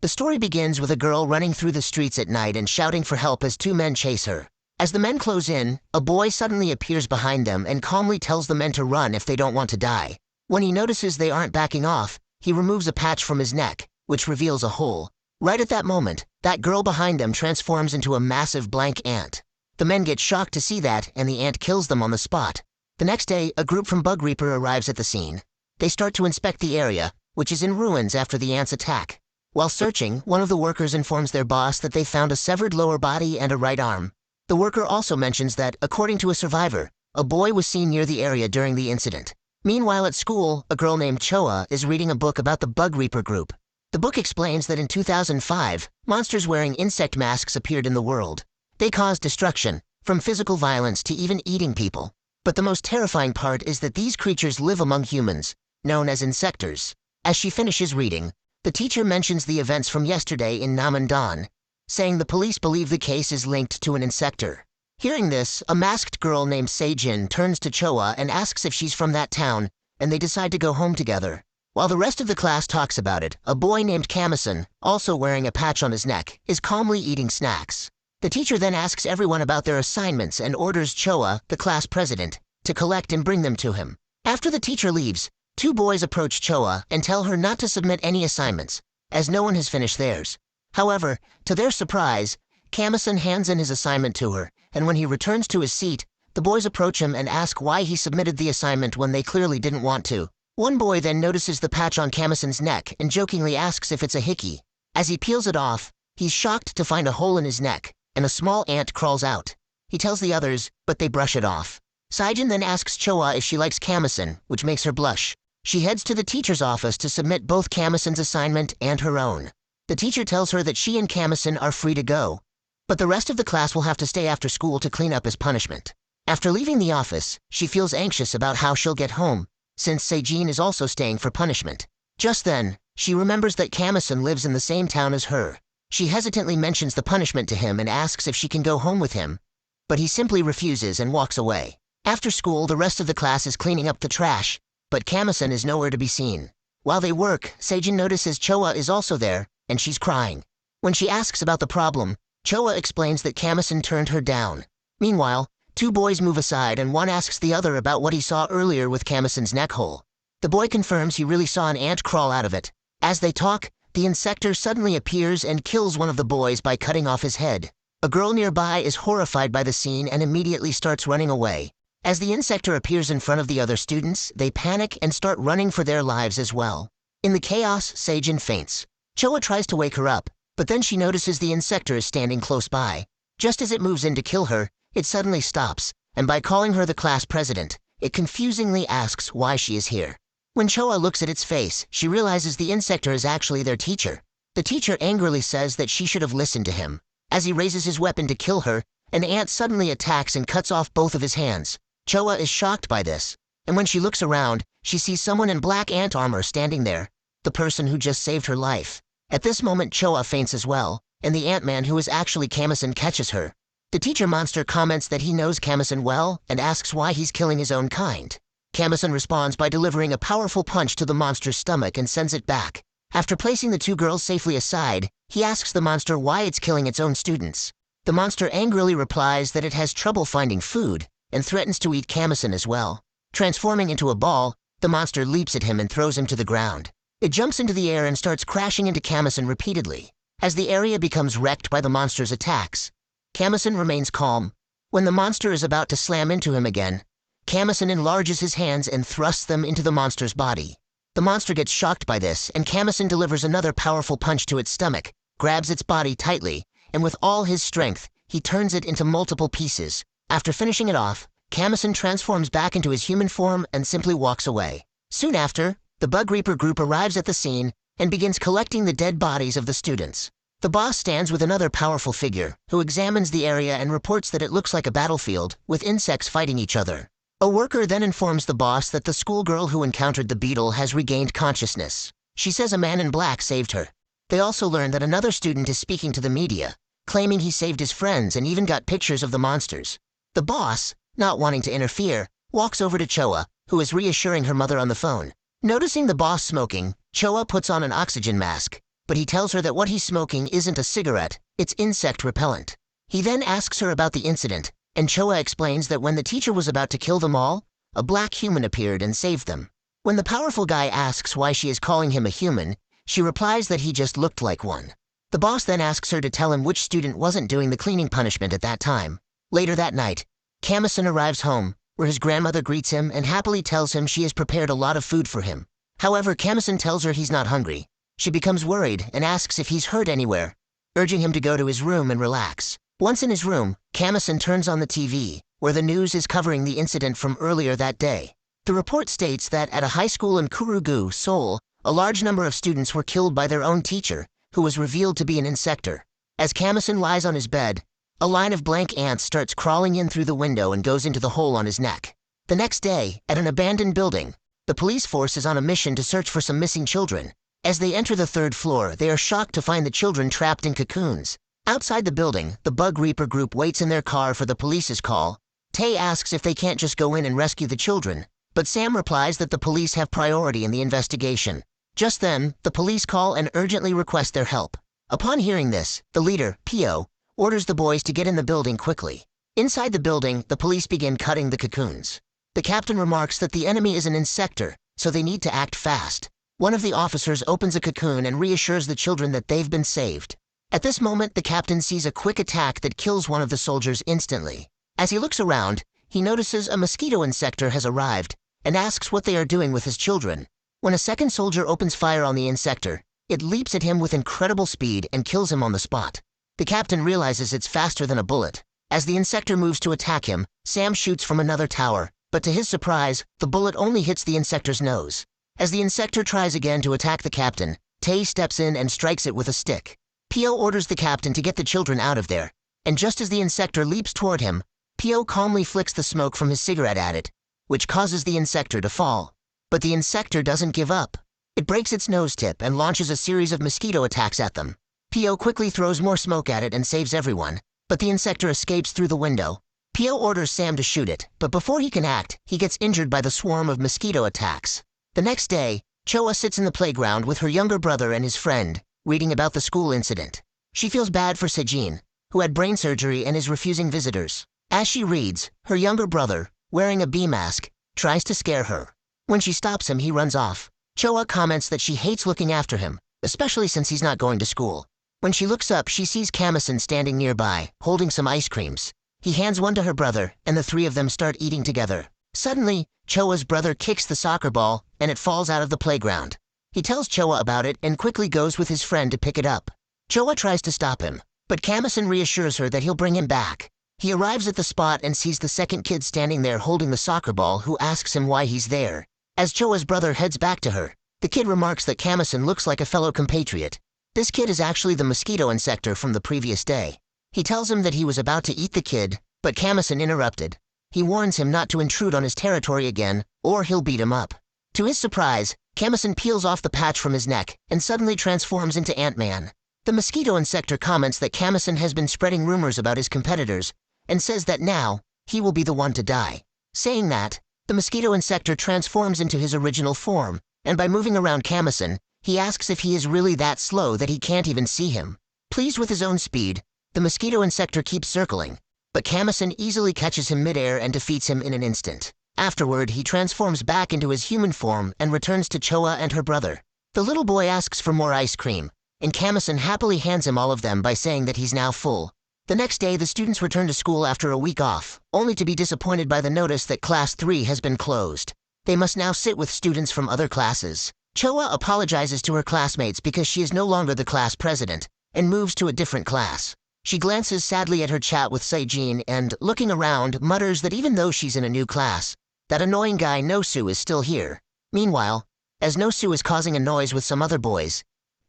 The story begins with a girl running through the streets at night and shouting for help as two men chase her. As the men close in, a boy suddenly appears behind them and calmly tells the men to run if they don't want to die. When he notices they aren't backing off, he removes a patch from his neck, which reveals a hole. Right at that moment, that girl behind them transforms into a massive blank ant. The men get shocked to see that, and the ant kills them on the spot. The next day, a group from Bug Reaper arrives at the scene. They start to inspect the area, which is in ruins after the ant's attack. While searching, one of the workers informs their boss that they found a severed lower body and a right arm. The worker also mentions that, according to a survivor, a boy was seen near the area during the incident. Meanwhile at school, a girl named Choa is reading a book about the Bug Reaper group. The book explains that in 2005, monsters wearing insect masks appeared in the world. They caused destruction, from physical violence to even eating people. But the most terrifying part is that these creatures live among humans, known as insectors. As she finishes reading, the teacher mentions the events from yesterday in Namandan, saying the police believe the case is linked to an insector. Hearing this, a masked girl named Seijin turns to Choa and asks if she's from that town, and they decide to go home together. While the rest of the class talks about it, a boy named Kamasan, also wearing a patch on his neck, is calmly eating snacks. The teacher then asks everyone about their assignments and orders Choa, the class president, to collect and bring them to him. After the teacher leaves, two boys approach Choa and tell her not to submit any assignments, as no one has finished theirs. However, to their surprise, Kamasan hands in his assignment to her, and when he returns to his seat, the boys approach him and ask why he submitted the assignment when they clearly didn't want to. One boy then notices the patch on Kamasan's neck and jokingly asks if it's a hickey. As he peels it off, he's shocked to find a hole in his neck, and a small ant crawls out. He tells the others, but they brush it off. Seijin then asks Choa if she likes Kamasan, which makes her blush. She heads to the teacher's office to submit both Kamasan's assignment and her own. The teacher tells her that she and Kamasan are free to go, but the rest of the class will have to stay after school to clean up as punishment. After leaving the office, she feels anxious about how she'll get home, since Seijin is also staying for punishment. Just then, she remembers that Kamasan lives in the same town as her. She hesitantly mentions the punishment to him and asks if she can go home with him, but he simply refuses and walks away. After school, the rest of the class is cleaning up the trash, but Kamasan is nowhere to be seen. While they work, Seijin notices Choa is also there, and she's crying. When she asks about the problem, Choa explains that Kamasan turned her down. Meanwhile, two boys move aside and one asks the other about what he saw earlier with Kamasan's neck hole. The boy confirms he really saw an ant crawl out of it. As they talk, the insector suddenly appears and kills one of the boys by cutting off his head. A girl nearby is horrified by the scene and immediately starts running away. As the insector appears in front of the other students, they panic and start running for their lives as well. In the chaos, Seijin faints. Choa tries to wake her up, but then she notices the insector is standing close by. Just as it moves in to kill her, it suddenly stops, and by calling her the class president, it confusingly asks why she is here. When Choa looks at its face, she realizes the insector is actually their teacher. The teacher angrily says that she should have listened to him. As he raises his weapon to kill her, an ant suddenly attacks and cuts off both of his hands. Choa is shocked by this, and when she looks around, she sees someone in black ant armor standing there, the person who just saved her life. At this moment, Choa faints as well, and the Ant-Man who is actually Kamasan catches her. The teacher monster comments that he knows Kamasan well and asks why he's killing his own kind. Kamasan responds by delivering a powerful punch to the monster's stomach and sends it back. After placing the two girls safely aside, he asks the monster why it's killing its own students. The monster angrily replies that it has trouble finding food, and threatens to eat Kamasan as well. Transforming into a ball, the monster leaps at him and throws him to the ground. It jumps into the air and starts crashing into Kamasan repeatedly. As the area becomes wrecked by the monster's attacks, Kamasan remains calm. When the monster is about to slam into him again, Kamasan enlarges his hands and thrusts them into the monster's body. The monster gets shocked by this, and Kamasan delivers another powerful punch to its stomach, grabs its body tightly, and with all his strength, he turns it into multiple pieces. After finishing it off, Kamasan transforms back into his human form and simply walks away. Soon after, the Bug Reaper group arrives at the scene and begins collecting the dead bodies of the students. The boss stands with another powerful figure, who examines the area and reports that it looks like a battlefield, with insects fighting each other. A worker then informs the boss that the schoolgirl who encountered the beetle has regained consciousness. She says a man in black saved her. They also learn that another student is speaking to the media, claiming he saved his friends and even got pictures of the monsters. The boss, not wanting to interfere, walks over to Choa, who is reassuring her mother on the phone. Noticing the boss smoking, Choa puts on an oxygen mask, but he tells her that what he's smoking isn't a cigarette, it's insect repellent. He then asks her about the incident, and Choa explains that when the teacher was about to kill them all, a black human appeared and saved them. When the powerful guy asks why she is calling him a human, she replies that he just looked like one. The boss then asks her to tell him which student wasn't doing the cleaning punishment at that time. Later that night, Kamison arrives home, where his grandmother greets him and happily tells him she has prepared a lot of food for him. However, Kamison tells her he's not hungry. She becomes worried and asks if he's hurt anywhere, urging him to go to his room and relax. Once in his room, Kamison turns on the TV, where the news is covering the incident from earlier that day. The report states that at a high school in Kurugu, Seoul, a large number of students were killed by their own teacher, who was revealed to be an INSECTOR. As Kamison lies on his bed, a line of blank ants starts crawling in through the window and goes into the hole on his neck. The next day, at an abandoned building, the police force is on a mission to search for some missing children. As they enter the 3rd floor, they are shocked to find the children trapped in cocoons. Outside the building, the Bug Reaper group waits in their car for the police's call. Tae asks if they can't just go in and rescue the children, but Sam replies that the police have priority in the investigation. Just then, the police call and urgently request their help. Upon hearing this, the leader, Pio, orders the boys to get in the building quickly. Inside the building, the police begin cutting the cocoons. The captain remarks that the enemy is an INSECTOR, so they need to act fast. One of the officers opens a cocoon and reassures the children that they've been saved. At this moment, the captain sees a quick attack that kills one of the soldiers instantly. As he looks around, he notices a mosquito INSECTOR has arrived and asks what they are doing with his children. When a second soldier opens fire on the INSECTOR, it leaps at him with incredible speed and kills him on the spot. The captain realizes it's faster than a bullet. As the INSECTOR moves to attack him, Sam shoots from another tower, but to his surprise, the bullet only hits the INSECTOR's nose. As the INSECTOR tries again to attack the captain, Tae steps in and strikes it with a stick. Pio orders the captain to get the children out of there, and just as the INSECTOR leaps toward him, Pio calmly flicks the smoke from his cigarette at it, which causes the INSECTOR to fall. But the INSECTOR doesn't give up. It breaks its nose tip and launches a series of mosquito attacks at them. Pio quickly throws more smoke at it and saves everyone, but the INSECTOR escapes through the window. Pio orders Sam to shoot it, but before he can act, he gets injured by the swarm of mosquito attacks. The next day, Choa sits in the playground with her younger brother and his friend, reading about the school incident. She feels bad for Sejin, who had brain surgery and is refusing visitors. As she reads, her younger brother, wearing a bee mask, tries to scare her. When she stops him, he runs off. Choa comments that she hates looking after him, especially since he's not going to school. When she looks up, she sees Kamison standing nearby, holding some ice creams. He hands one to her brother, and the three of them start eating together. Suddenly, Choa's brother kicks the soccer ball, and it falls out of the playground. He tells Choa about it and quickly goes with his friend to pick it up. Choa tries to stop him, but Kamison reassures her that he'll bring him back. He arrives at the spot and sees the second kid standing there holding the soccer ball, who asks him why he's there. As Choa's brother heads back to her, the kid remarks that Kamison looks like a fellow compatriot. This kid is actually the mosquito INSECTOR from the previous day. He tells him that he was about to eat the kid, but Kamison interrupted. He warns him not to intrude on his territory again, or he'll beat him up. To his surprise, Kamison peels off the patch from his neck and suddenly transforms into Ant-Man. The mosquito INSECTOR comments that Kamison has been spreading rumors about his competitors and says that now, he will be the one to die. Saying that, the mosquito INSECTOR transforms into his original form, and by moving around Kamison, he asks if he is really that slow that he can't even see him. Pleased with his own speed, the mosquito INSECTOR keeps circling, but Kamison easily catches him midair and defeats him in an instant. Afterward, he transforms back into his human form and returns to Choa and her brother. The little boy asks for more ice cream, and Kamison happily hands him all of them by saying that he's now full. The next day, the students return to school after a week off, only to be disappointed by the notice that Class 3 has been closed. They must now sit with students from other classes. Choa apologizes to her classmates because she is no longer the class president, and moves to a different class. She glances sadly at her chat with Sejin and, looking around, mutters that even though she's in a new class, that annoying guy Nosu is still here. Meanwhile, as Nosu is causing a noise with some other boys,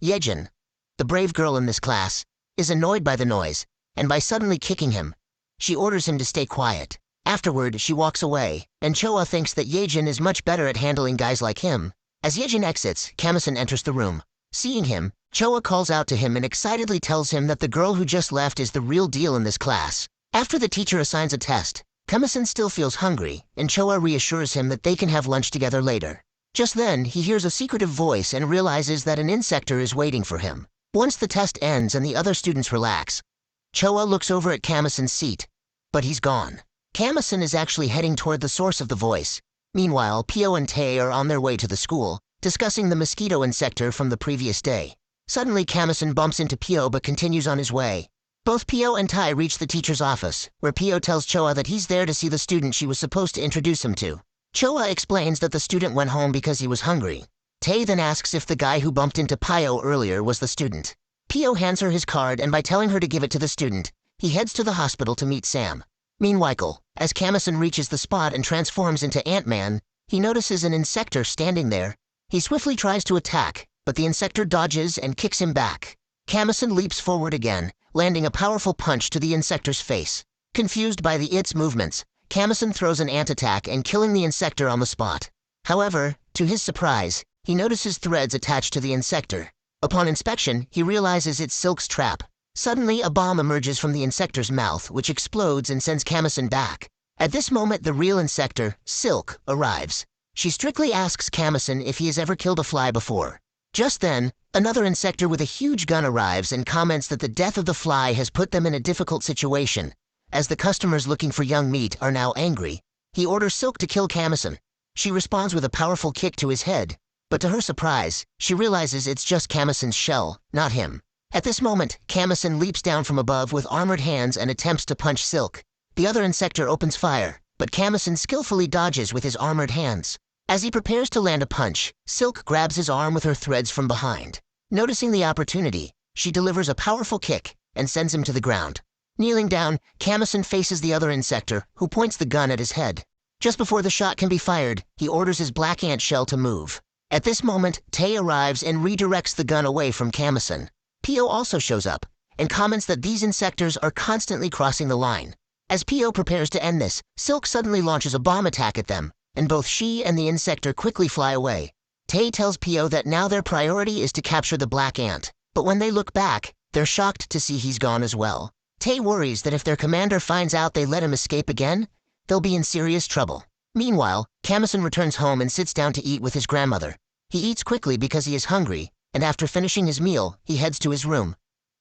Yejin, the brave girl in this class, is annoyed by the noise, and by suddenly kicking him, she orders him to stay quiet. Afterward, she walks away, and Choa thinks that Yejin is much better at handling guys like him. As Yejin exits, Kamison enters the room. Seeing him, Choa calls out to him and excitedly tells him that the girl who just left is the real deal in this class. After the teacher assigns a test, Kamison still feels hungry, and Choa reassures him that they can have lunch together later. Just then, he hears a secretive voice and realizes that an INSECTOR is waiting for him. Once the test ends and the other students relax, Choa looks over at Kamasen's seat, but he's gone. Kamasen is actually heading toward the source of the voice. Meanwhile, Pio and Tae are on their way to the school, discussing the mosquito insector from the previous day. Suddenly, Kamasen bumps into Pio but continues on his way. Both Pio and Tai reach the teacher's office, where Pio tells Choa that he's there to see the student she was supposed to introduce him to. Choa explains that the student went home because he was hungry. Tae then asks if the guy who bumped into Pio earlier was the student. Pio hands her his card, and by telling her to give it to the student, he heads to the hospital to meet Sam. Meanwhile, as Kamasen reaches the spot and transforms into Ant-Man, he notices an insector standing there. He swiftly tries to attack, but the insector dodges and kicks him back. Kamasen leaps forward again, landing a powerful punch to the insector's face. Confused by its movements, Kamasen throws an ant attack and killing the insector on the spot. However, to his surprise, he notices threads attached to the insector. Upon inspection, he realizes it's Silk's trap. Suddenly, a bomb emerges from the insector's mouth, which explodes and sends Kamasen back. At this moment, the real insector, Silk, arrives. She strictly asks Kamasen if he has ever killed a fly before. Just then, another insector with a huge gun arrives and comments that the death of the fly has put them in a difficult situation. As the customers looking for young meat are now angry, he orders Silk to kill Kamasen. She responds with a powerful kick to his head, but to her surprise, she realizes it's just Kamasen's shell, not him. At this moment, Kamasen leaps down from above with armored hands and attempts to punch Silk. The other insector opens fire, but Kamasen skillfully dodges with his armored hands. As he prepares to land a punch, Silk grabs his arm with her threads from behind. Noticing the opportunity, she delivers a powerful kick and sends him to the ground. Kneeling down, Kamasen faces the other insector, who points the gun at his head. Just before the shot can be fired, he orders his black ant shell to move. At this moment, Tae arrives and redirects the gun away from Kamasen. Pio also shows up, and comments that these insectors are constantly crossing the line. As Pio prepares to end this, Silk suddenly launches a bomb attack at them, and both she and the insector quickly fly away. Tae tells Pio that now their priority is to capture the black ant, but when they look back, they're shocked to see he's gone as well. Tae worries that if their commander finds out they let him escape again, they'll be in serious trouble. Meanwhile, Kamasen returns home and sits down to eat with his grandmother. He eats quickly because he is hungry, and after finishing his meal, he heads to his room.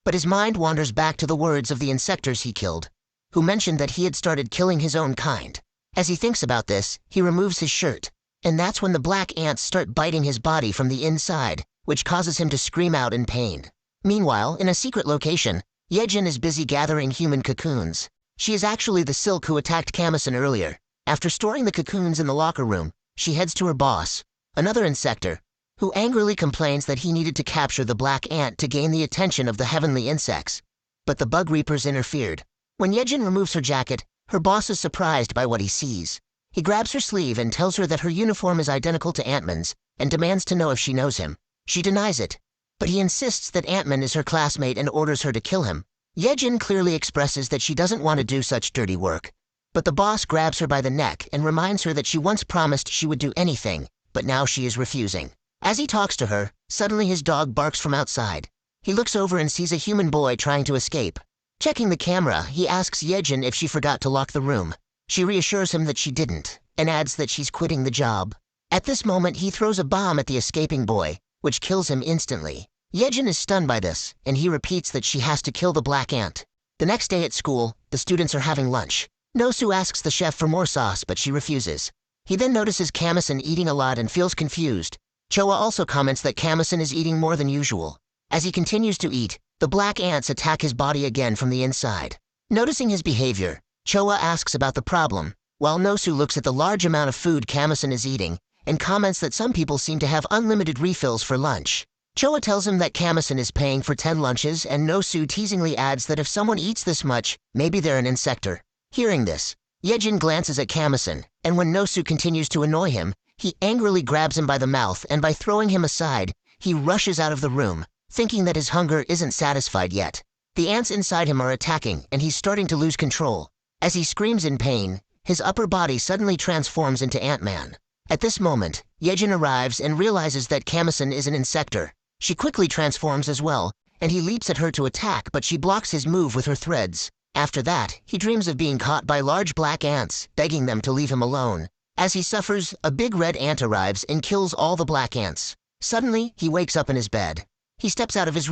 But his mind wanders back to the words of the insectors he killed, who mentioned that he had started killing his own kind. As he thinks about this, he removes his shirt, and that's when the black ants start biting his body from the inside, which causes him to scream out in pain. Meanwhile, in a secret location, Yejin is busy gathering human cocoons. She is actually the Silk who attacked Kamasen earlier. After storing the cocoons in the locker room, she heads to her boss, another insector, who angrily complains that he needed to capture the black ant to gain the attention of the heavenly insects. But the bug reapers interfered. When Yejin removes her jacket, her boss is surprised by what he sees. He grabs her sleeve and tells her that her uniform is identical to Ant-Man's and demands to know if she knows him. She denies it, but he insists that Ant-Man is her classmate and orders her to kill him. Yejin clearly expresses that she doesn't want to do such dirty work, but the boss grabs her by the neck and reminds her that she once promised she would do anything, but now she is refusing. As he talks to her, suddenly his dog barks from outside. He looks over and sees a human boy trying to escape. Checking the camera, he asks Yejin if she forgot to lock the room. She reassures him that she didn't, and adds that she's quitting the job. At this moment, he throws a bomb at the escaping boy, which kills him instantly. Yejin is stunned by this, and he repeats that she has to kill the black ant. The next day at school, the students are having lunch. Nosu asks the chef for more sauce, but she refuses. He then notices Kamasen eating a lot and feels confused. Choa also comments that Kamasen is eating more than usual. As he continues to eat, the black ants attack his body again from the inside. Noticing his behavior, Choa asks about the problem, while Nosu looks at the large amount of food Kamasen is eating and comments that some people seem to have unlimited refills for lunch. Choa tells him that Kamasen is paying for 10 lunches, and Nosu teasingly adds that if someone eats this much, maybe they're an insector. Hearing this, Yejin glances at Kamasen, and when Nosu continues to annoy him, he angrily grabs him by the mouth, and by throwing him aside, he rushes out of the room, thinking that his hunger isn't satisfied yet. The ants inside him are attacking, and he's starting to lose control. As he screams in pain, his upper body suddenly transforms into Ant-Man. At this moment, Yejin arrives and realizes that Kamasen is an insector. She quickly transforms as well, and he leaps at her to attack, but she blocks his move with her threads. After that, he dreams of being caught by large black ants, begging them to leave him alone. As he suffers, a big red ant arrives and kills all the black ants. Suddenly, he wakes up in his bed. He steps out of his